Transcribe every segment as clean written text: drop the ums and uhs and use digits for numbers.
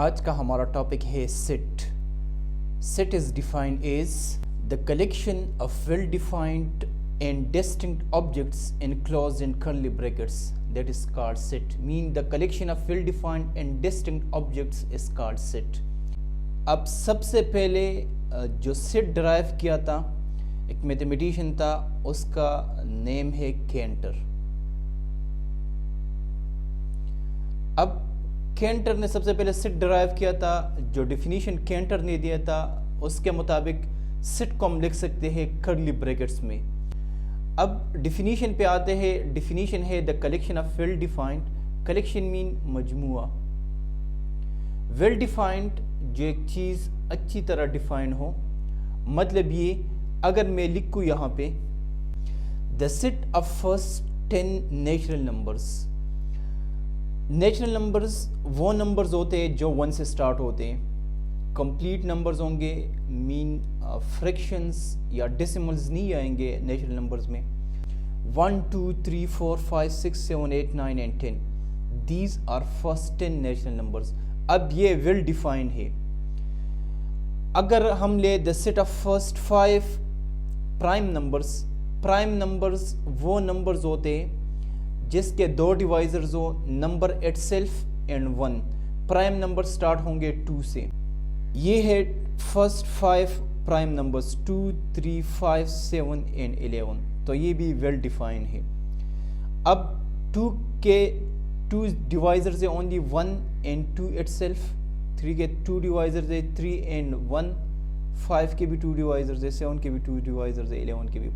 آج کا ہمارا ٹاپک ہے set. Set is defined as the collection of well defined and distinct objects enclosed in curly brackets, that is called set. Mean the collection of well defined and distinct objects is called set. اب سب سے پہلے جو set drive کیا تھا ایک mathematician تھا, اس کا نیم ہے کینٹر. اب کینٹر نے سب سے پہلے سیٹ ڈرائیو کیا تھا. جو ڈیفینیشن کینٹر نے دیا تھا اس کے مطابق سیٹ کو ہم لکھ سکتے ہیں کرلی بریکٹس میں. اب ڈیفینیشن پہ آتے ہیں. ڈیفینیشن ہے the collection of well defined. Collection مین مجموعہ. ویل ڈیفائنڈ جو ایک چیز اچھی طرح ڈیفائن ہو. مطلب یہ اگر میں لکھوں یہاں پہ the set of first 10 natural numbers. Natural numbers وہ نمبرز ہوتے ہیں جو 1 سے سٹارٹ ہوتے ہیں. کمپلیٹ نمبرز ہوں گے, مین فریکشنز یا ڈیسیملز نہیں آئیں گے نیچرل نمبرز میں. 1 2 3 4 5 6 7 8 9 and 10 these are first 10 natural numbers. اب یہ ویل ڈیفائن ہے. اگر ہم لے the set of first 5 prime numbers. Prime numbers وہ نمبرز ہوتے ہیں جس کے 2 ڈیوائزرز ہو, number itself and 1. Prime number start ہوں گے 2 سے. یہ ہے فرسٹ 5 پرائم نمبرز 2 3 5 7 اینڈ 11. تو یہ بھی ویل ڈیفائن ہے. اب 2 کے 2 ڈیوائزرز ہے اونلی 1 اینڈ 2 ایٹ سیلف. 3 کے 2 ڈیوائزرز ہے 3 اینڈ 1. 5 کے بھی 2 ڈیوائزرز ہے, 7 کے بھی 2 ڈیوائزرز ہے, 11 کے بھی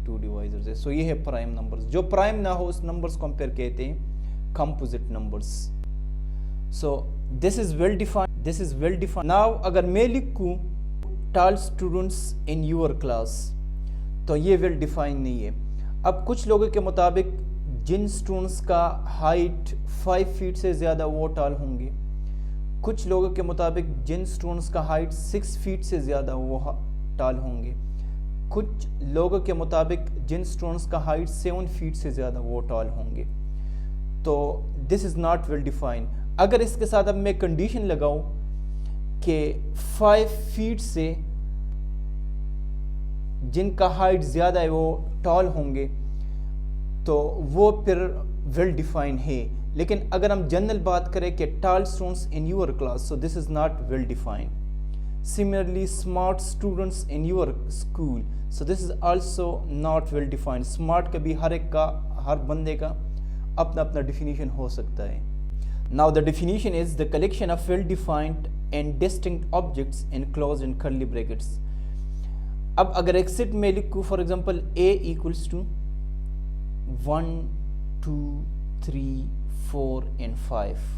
2 ڈیوائزرز ہے. سو یہ ہے پرائم نمبرز. جو پرائم نہ ہو اس نمبرز کو ہم پھر کہتے ہیں composite numbers. So this is well defined. This is well defined. Now اگر میں لکھوں ٹال اسٹوڈنٹس ان یور کلاس تو یہ ویل ڈیفائن نہیں ہے. اب کچھ لوگوں کے مطابق جن اسٹوڈنٹس کا ہائٹ 5 فیٹ سے زیادہ وہ ٹال ہوں گے. کچھ لوگوں کے مطابق جن اسٹوڈنٹس کا ہائٹ 6 فیٹ سے زیادہ وہ ٹال ہوں گے. کچھ لوگوں کے مطابق جن اسٹوڈنٹس کا ہائٹ 7 فیٹ سے زیادہ وہ ٹال ہوں گے. تو دس از ناٹ ویل ڈیفائنڈ. اگر اس کے ساتھ اب میں کنڈیشن لگاؤں کہ 5 فیٹ سے جن کا ہائٹ زیادہ ہے وہ ٹال ہوں گے تو وہ پھر ویل ڈیفائن ہے. لیکن اگر ہم جنرل بات کریں کہ tall students in your class, so this is not well defined. Similarly, smart students in your school. So this is also not well defined. Smart کا بھی ہر ایک کا, ہر بندے کا اپنا اپنا definition ہو سکتا ہے. Now the definition is the collection of well defined and distinct objects enclosed in curly brackets. اب اگر ایک سیٹ میں لکھوں for example A equals to 1 2 3 4 and 5.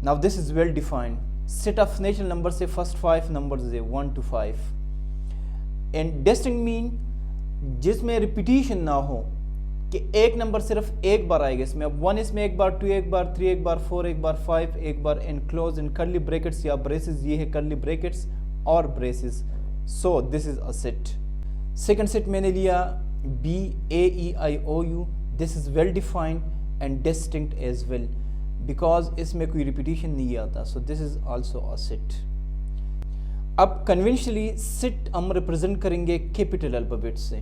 Now this is well defined. Set of natural numbers سے first 5 numbers ہے 1 to 5. and distinct mean جس میں repetition نہ ہو کہ ایک نمبر صرف ایک بار آئے گا اس میں. اب 1 اس میں ایک بار, 2 ایک بار, 3 ایک بار, 4 ایک بار, 5 ایک بار, enclosed in curly brackets یا braces. یہ ہے curly brackets اور braces. so this is a set. second set میں نے لیا B A E I O U. this is well defined and distinct as well because اس میں کوئی ریپیٹیشن نہیں آتا. so this is also a set. اب conventionally set ہم represent کریں گے کیپٹل الفابیٹ سے.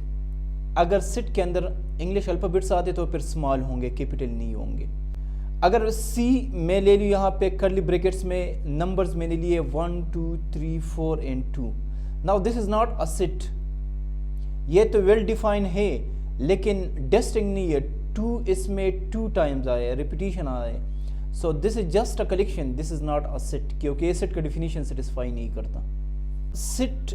اگر سیٹ کے اندر انگلش الفابیٹس آتے تو پھر اسمال ہوں گے, کیپٹل نہیں ہوں گے. اگر سی میں لے لوں یہاں پہ کرلی بریکٹس میں نمبرز میں نے لیے 1 2 3 4 and 2. Now this is not a set. یہ تو ویل ڈیفائن ہے لیکن ڈسٹنکٹ نہیں ہے. 2 اس میں 2 ٹائمز آئے, ریپیٹیشن آئے. so this is just a collection. this is not a set کیونکہ یہ سیٹ کا ڈیفینیشن سیٹسفائی نہیں کرتا. سیٹ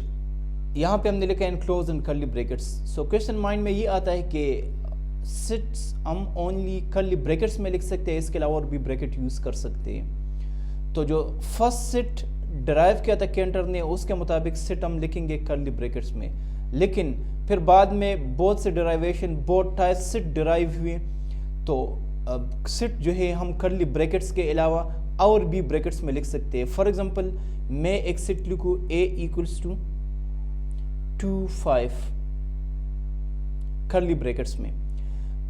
یہاں پہ ہم نے لکھا ہے enclosed in curly brackets. so question mind میں یہ آتا ہے کہ سیٹس ہم اونلی curly brackets میں لکھ سکتے ہیں, اس کے علاوہ اور بھی بریکٹ یوز کر سکتے ہیں. تو جو فرسٹ سیٹ ڈرائیو کیا تھا کینٹر نے اس کے مطابق سیٹ ہم لکھیں گے curly brackets میں. لیکن پھر بعد میں بہت سے ڈرائیویشن بہت ٹائپ سیٹ ڈرائیو ہوئے تو سیٹ جو ہے ہم کرلی بریکٹس کے علاوہ اور بھی بریکٹس میں لکھ سکتے ہیں. فار ایگزامپل میں ایک سیٹ لکھوں A equals to 2 5 curly brackets میں.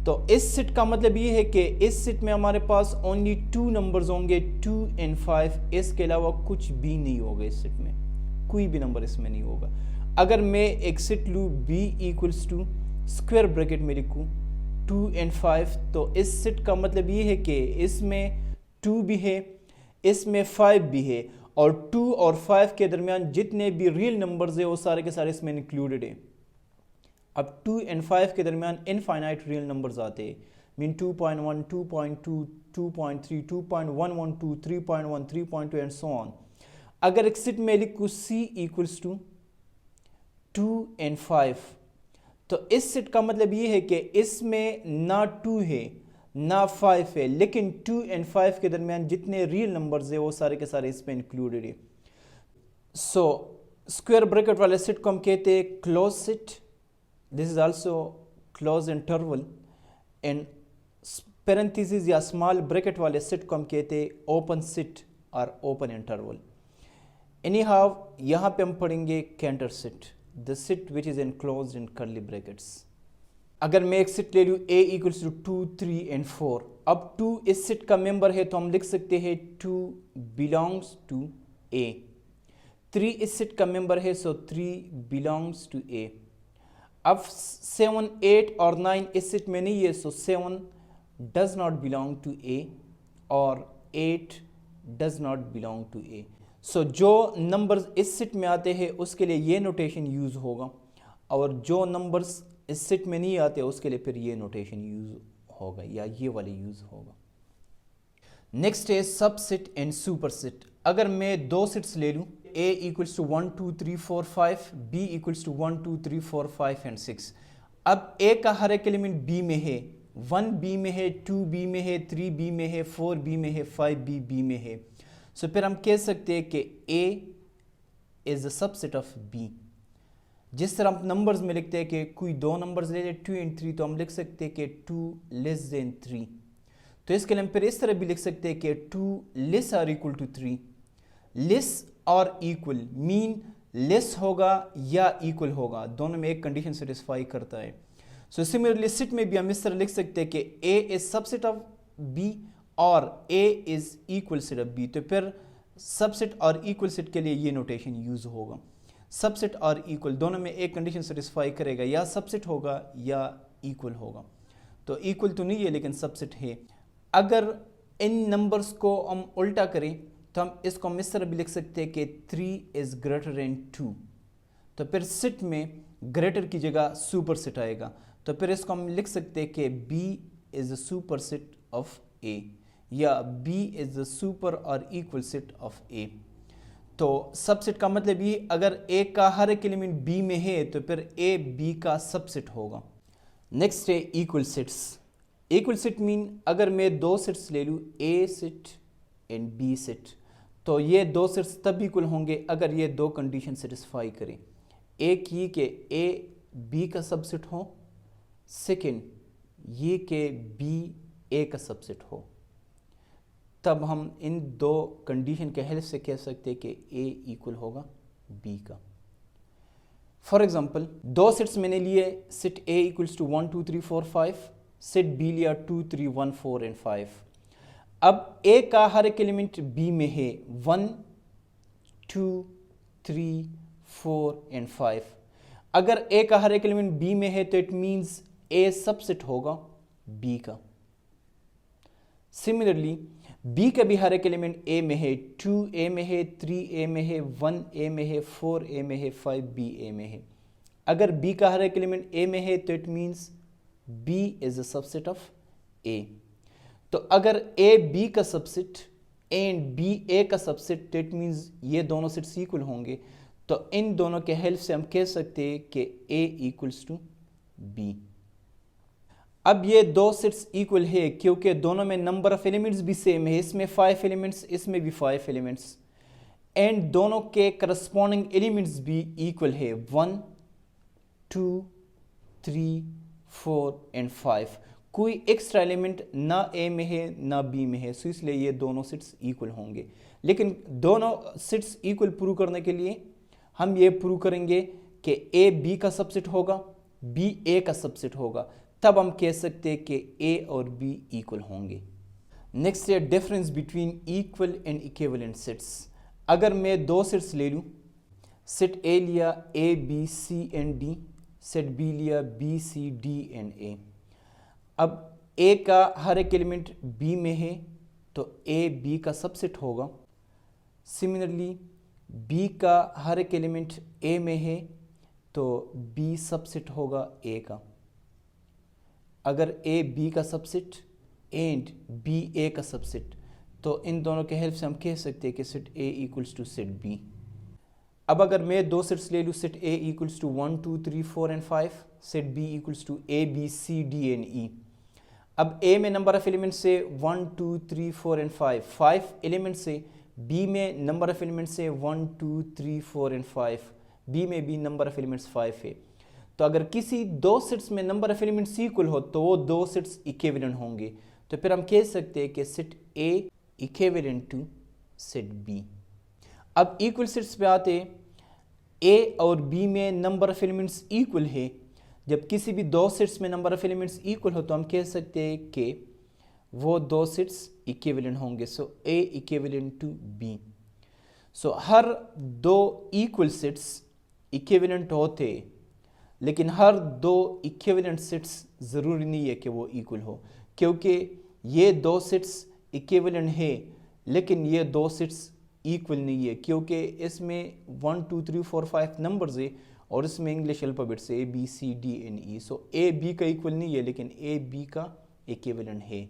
تو اس سیٹ کا مطلب یہ ہے کہ اس سیٹ میں ہمارے پاس اونلی 2 نمبرز ہوں گے 2 and 5، اس کے علاوہ کچھ بھی نہیں ہوگا اس سیٹ میں، کوئی بھی نمبر اس میں نہیں ہوگا۔ اگر میں ایک سیٹ لوں B equals two square bracket میں لکھوں 2 and 5، تو اس سیٹ کا مطلب یہ ہے کہ اس میں 2 بھی ہے، اس میں 5 بھی ہے، اور 2 اور 5 کے درمیان جتنے بھی ریئل نمبرز ہیں وہ سارے کے سارے اس میں انکلوڈڈ ہیں۔ اب 2 and 5 کے درمیان انفائنائٹ ریئل نمبرز آتے ہیں، مین 2.1 2.2 2.3 2.112 3.1 3.2 اینڈ سو آن۔ اگر ایک سیٹ میں لکھوں C ایکولس ٹو 2 and 5، تو اس سیٹ کا مطلب یہ ہے کہ اس میں نہ 2 ہے نہ 5 ہے، لیکن 2 and 5 کے درمیان جتنے ریئل نمبرز ہیں وہ سارے کے سارے اس میں انکلوڈڈ ہیں۔ سو اسکوائر بریکٹ والے سیٹ کو ہم کہتے ہیں close set, this is also close interval, and parenthesis یا اسمال بریکٹ والے سیٹ کو ہم کہتے ہیں اوپن سیٹ اور اوپن انٹرول۔ اینی ہاؤ یہاں پہ ہم پڑھیں گے Cantor set, the set which is enclosed in curly brackets۔ اگر میں ایک سیٹ لے لوں A equals to 2 3 and 4، اب 2 اس سیٹ کا ممبر ہے تو ہم لکھ سکتے ہیں 2 belongs to A، 3 اس سیٹ کا ممبر ہے سو 3 belongs to A۔ اب 7 8 اور 9 اس سیٹ میں نہیں ہے سو 7 does not belong to A اور 8 does not belong to A۔ سو جو نمبرز اس سیٹ میں آتے ہیں اس کے لیے یہ نوٹیشن یوز ہوگا، اور جو نمبرز اس سیٹ میں نہیں آتے اس کے لیے پھر یہ نوٹیشن یوز ہوگا یا یہ والی یوز ہوگا۔ نیکسٹ ہے سب سیٹ اینڈ سپر سیٹ۔ اگر میں 2 سیٹس لے لوں A equals to 1 2 3 4 5، B equals to 1 2 3 4 5 and 6، اب A کا ہر ایک ایلیمنٹ B میں ہے، 1 B میں ہے، 2 B میں ہے، 3 B میں ہے، 4 B میں ہے، 5 B میں ہے۔ سو پھر ہم کہہ سکتے ہیں کہ A is a subset of B۔ جس طرح ہم نمبرز میں لکھتے ہیں کہ کوئی 2 نمبرز لے لیں 2 and 3، تو ہم لکھ سکتے ہیں کہ 2 less than 3۔ تو اس کے لیے ہم پھر اس طرح بھی لکھ سکتے ہیں کہ 2 less or equal to 3۔ less اور equal مین لیس ہوگا یا ایکول ہوگا، دونوں میں ایک کنڈیشن سیٹسفائی کرتا ہے۔ سو سملرلی سیٹ میں بھی ہم اس طرح لکھ سکتے ہیں کہ A is subset of B اور A is equal set of B، تو پھر سب سیٹ اور ایکول سیٹ کے لیے یہ نوٹیشن یوز ہوگا۔ سب سیٹ اور ایکول دونوں میں ایک کنڈیشن سیٹسفائی کرے گا، یا سب سیٹ ہوگا یا ایکول ہوگا۔ تو ایکول تو نہیں ہے لیکن سب سیٹ ہے۔ اگر ان نمبرز کو ہم الٹا کریں تو ہم اس کو اس طرح بھی لکھ سکتے ہیں کہ 3 is greater than 2، تو پھر سیٹ میں گریٹر کی جگہ سپر سیٹ آئے گا، تو پھر اس کو ہم لکھ سکتے ہیں کہ B is a super set of A، یا B is the super or equal set of A۔ تو سب سیٹ کا مطلب یہ اگر A کا ہر ایک ایلیمنٹ B میں ہے تو پھر A B کا سب سیٹ ہوگا۔ نیکسٹ ہے ایکول سیٹس۔ ایکول سیٹ مین اگر میں 2 سیٹس لے لوں A set and B set, تو یہ 2 سیٹس تب ایکول ہوں گے اگر یہ 2 کنڈیشن سیٹسفائی کریں۔ ایک یہ کہ A B کا سب سیٹ ہو، سیکنڈ یہ کہ B A کا سب سیٹ ہو، تب ہم ان 2 کنڈیشن کے ہیلپ سے کہہ سکتے ہیں کہ A ایکول ہوگا B کا۔ فار ایگزامپل 2 سیٹس میں نے لیے، set A equals to 1 2 3 4 5، set B لیا 2 3 1 4 and 5۔ اب A کا ہر ایک ایلیمنٹ B میں ہے 1 2 3 4 and 5۔ اگر A کا ہر ایک ایلیمنٹ B میں ہے تو it means A subset ہوگا B کا۔ سملرلی B کا بھی ہر ایک ایلیمنٹ A میں ہے، 2 A میں ہے، 3 A میں ہے، 1 A میں ہے، 4 A میں ہے، 5 B A میں ہے۔ اگر B کا ہر ایک ایلیمنٹ A میں ہے تو it means B is a subset of A۔ تو اگر A B کا سب سیٹ اینڈ B A کا سب سیٹ تو اٹ مینز یہ دونوں سیٹس ایکول ہوں گے، تو ان دونوں کے ہیلپ سے ہم کہہ سکتے ہیں کہ A equals to B۔ اب یہ 2 سیٹس ایکول ہے کیونکہ دونوں میں نمبر آف ایلیمنٹس بھی سیم ہے، اس میں 5 ایلیمنٹس، اس میں بھی 5 ایلیمنٹس، اینڈ دونوں کے کرسپونڈنگ ایلیمنٹس بھی ایکول ہے 1 2 3 4 and 5۔ کوئی ایکسٹرا ایلیمنٹ نہ A میں ہے نہ B میں ہے، سو اس لیے یہ دونوں سیٹس ایکول ہوں گے۔ لیکن دونوں سیٹس ایکول پروو کرنے کے لیے ہم یہ پروو کریں گے کہ A B کا سب سیٹ ہوگا، B A کا سب سیٹ ہوگا، تب ہم کہہ سکتے ہیں کہ اے اور بی ایکول ہوں گے. نیکسٹ ہے difference between equal and equivalent sets. اگر میں دو سیٹس لے لوں، سیٹ اے لیا A B C and D, set B لیا B C D and A. اب اے کا ہر ایک ایلیمنٹ بی میں ہے تو اے بی کا سب سیٹ ہوگا. سملرلی بی کا ہر ایک ایلیمنٹ اے میں ہے تو بی سب سیٹ ہوگا اے کا. اگر اے بی کا سب سیٹ اینڈ بی اے کا سب سیٹ تو ان دونوں کے ہیلپ سے ہم کہہ سکتے ہیں کہ set A equals to set B. اب اگر میں دو سیٹس لے لوں، set A equals to 1 2 3 4 and 5، set B equals to A B C D and E. اب اے میں نمبر آف ایلیمنٹس ہے 1 2 3 4 اینڈ 5 ایلیمنٹس ہے. بی میں نمبر آف ایلیمنٹس ہے 1 2 3 4 اینڈ 5، بی میں بھی نمبر آف ایلیمنٹس 5 ہے. تو اگر کسی دو سیٹس میں نمبر آف ایلیمنٹس ایکول ہو تو وہ دو سیٹس ایکویولنٹ ہوں گے. تو پھر ہم کہہ سکتے ہیں کہ set A equivalent to set B. اب ایکول سیٹس پہ آتے، اے اور بی میں نمبر آف ایلیمنٹس ایکول ہے. جب کسی بھی دو سیٹس میں نمبر آف ایلیمنٹس ایکول ہو تو ہم کہہ سکتے ہیں کہ وہ دو سیٹس ایکویولنٹ ہوں گے. So A equivalent to B. So ہر دو ایکول سیٹس ایکویولنٹ ہوتے، لیکن ہر دو ایکویولنٹ سیٹس ضروری نہیں ہے کہ وہ ایکول ہو، کیونکہ یہ دو سیٹس ایکویولنٹ ہے لیکن یہ دو سیٹس ایکول نہیں ہے، کیونکہ اس میں 1 2 3 4 5 نمبرز ہے اور اس میں انگلش الفابیٹس ہے A B C D and E. So A B کا ایکول نہیں ہے لیکن اے بی کا ایکویولنٹ ہے.